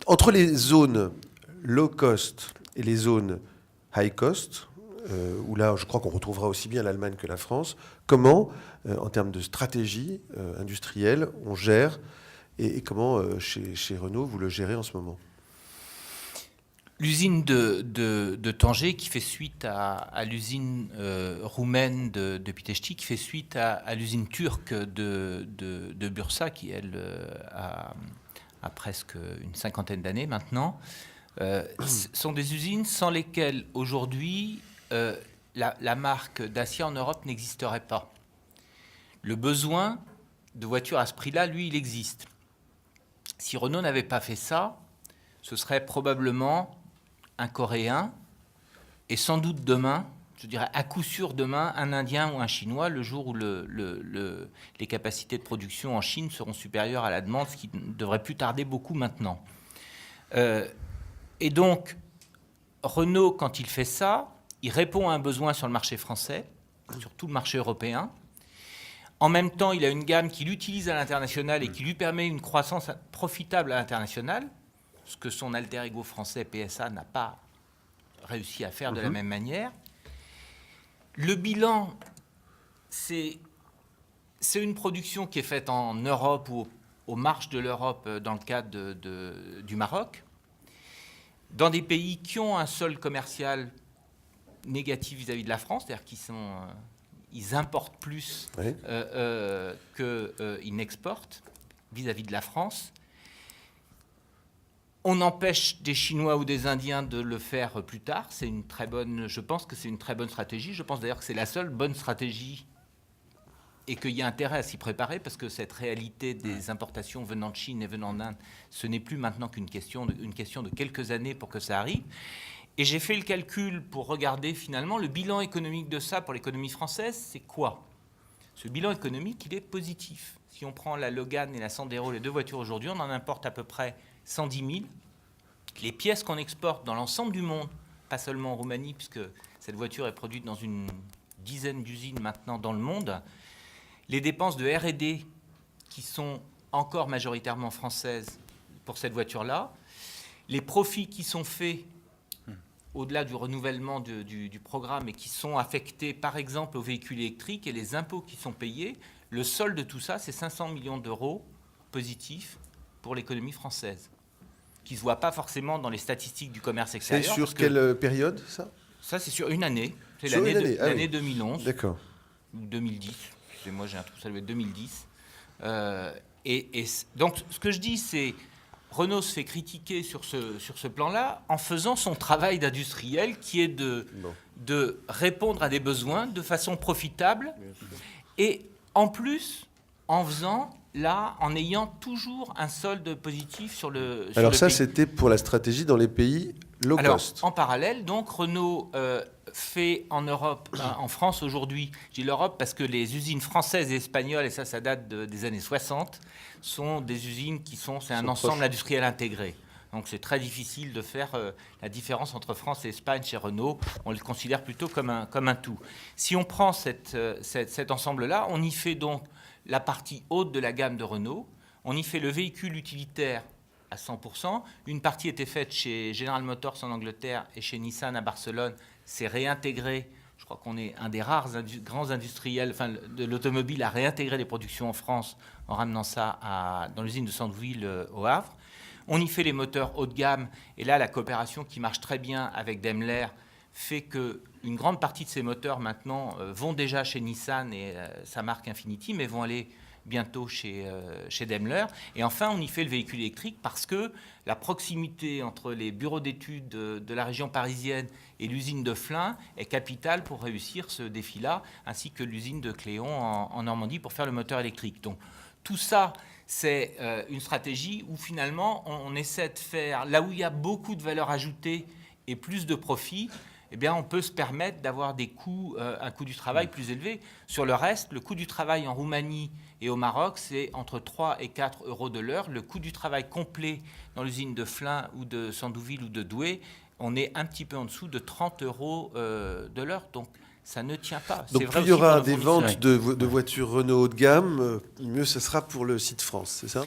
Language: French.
Entre les zones low cost et les zones high cost, où là, je crois qu'on retrouvera aussi bien l'Allemagne que la France, comment, en termes de stratégie industrielle, on gère et comment, chez Renault, vous le gérez en ce moment? L'usine de Tanger, qui fait suite à l'usine roumaine de Pitești, qui fait suite à l'usine turque de Bursa, qui, elle, a presque une cinquantaine d'années maintenant, sont des usines sans lesquelles, aujourd'hui, la marque Dacia en Europe n'existerait pas. Le besoin de voitures à ce prix-là, lui, il existe. Si Renault n'avait pas fait ça, ce serait probablement un Coréen et sans doute demain, je dirais à coup sûr demain, un Indien ou un Chinois, le jour où les capacités de production en Chine seront supérieures à la demande, ce qui ne devrait plus tarder beaucoup maintenant. Et donc, Renault, quand il fait ça, il répond à un besoin sur le marché français, sur tout le marché européen. En même temps, il a une gamme qu'il utilise à l'international et qui lui permet une croissance profitable à l'international, ce que son alter ego français PSA n'a pas réussi à faire de la même manière. Le bilan, c'est une production qui est faite en Europe ou aux marges de l'Europe dans le cadre du Maroc, dans des pays qui ont un solde commercial négatif vis-à-vis de la France, c'est-à-dire qu'ils importent plus qu'ils n'exportent vis-à-vis de la France. On empêche des Chinois ou des Indiens de le faire plus tard. Je pense que c'est une très bonne stratégie. Je pense d'ailleurs que c'est la seule bonne stratégie et qu'il y a intérêt à s'y préparer parce que cette réalité des importations venant de Chine et venant d'Inde, ce n'est plus maintenant qu'une question de quelques années pour que ça arrive. Et j'ai fait le calcul pour regarder finalement le bilan économique de ça pour l'économie française, c'est quoi? Ce bilan économique, il est positif. Si on prend la Logan et la Sandero, les deux voitures aujourd'hui, on en importe à peu près 110 000. Les pièces qu'on exporte dans l'ensemble du monde, pas seulement en Roumanie, puisque cette voiture est produite dans une dizaine d'usines maintenant dans le monde, les dépenses de R&D qui sont encore majoritairement françaises pour cette voiture-là, les profits qui sont faits au-delà du renouvellement du programme et qui sont affectés par exemple aux véhicules électriques et les impôts qui sont payés, le solde de tout ça, c'est 500 millions d'euros positifs pour l'économie française, qui ne se voit pas forcément dans les statistiques du commerce extérieur. C'est sur quelle période, ça? Ça, c'est sur une année. C'est sur l'année 2011. D'accord. Ou 2010. Moi, j'ai un trou, ça doit être 2010. Donc, ce que je dis, c'est Renault se fait critiquer sur ce plan-là en faisant son travail d'industriel qui est de répondre à des besoins de façon profitable et en plus en ayant toujours un solde positif sur le Alors ça, pays. c'était pour la stratégie dans les pays low cost. En parallèle, donc, Renault fait en Europe, en France aujourd'hui, je dis l'Europe parce que les usines françaises et espagnoles, et ça date des années 60, sont des usines c'est un ensemble industriel intégré. Donc c'est très difficile de faire la différence entre France et Espagne chez Renault. On le considère plutôt comme un tout. Si on prend cet ensemble-là, on y fait donc la partie haute de la gamme de Renault, on y fait le véhicule utilitaire à 100%. Une partie était faite chez General Motors en Angleterre et chez Nissan à Barcelone. C'est réintégré. Je crois qu'on est un des rares grands industriels de l'automobile à réintégrer les productions en France en ramenant ça dans l'usine de Sandville au Havre. On y fait les moteurs haut de gamme. Et là, la coopération qui marche très bien avec Daimler fait qu'une grande partie de ces moteurs maintenant vont déjà chez Nissan et sa marque Infiniti, mais vont aller bientôt chez Daimler. Et enfin, on y fait le véhicule électrique parce que la proximité entre les bureaux d'études de la région parisienne et l'usine de Flins est capitale pour réussir ce défi-là, ainsi que l'usine de Cléon en Normandie pour faire le moteur électrique. Donc, tout ça, c'est une stratégie où finalement, on essaie de faire, là où il y a beaucoup de valeur ajoutée et plus de profit, eh bien, on peut se permettre d'avoir un coût du travail plus élevé. Sur le reste, le coût du travail en Roumanie et au Maroc, c'est entre 3 et 4 euros de l'heure. Le coût du travail complet dans l'usine de Flins ou de Sandouville ou de Douai, on est un petit peu en dessous de 30 euros de l'heure. Donc, ça ne tient pas. Donc, plus il y aura des ventes de voitures Renault haut de gamme, mieux ce sera pour le site France, c'est ça?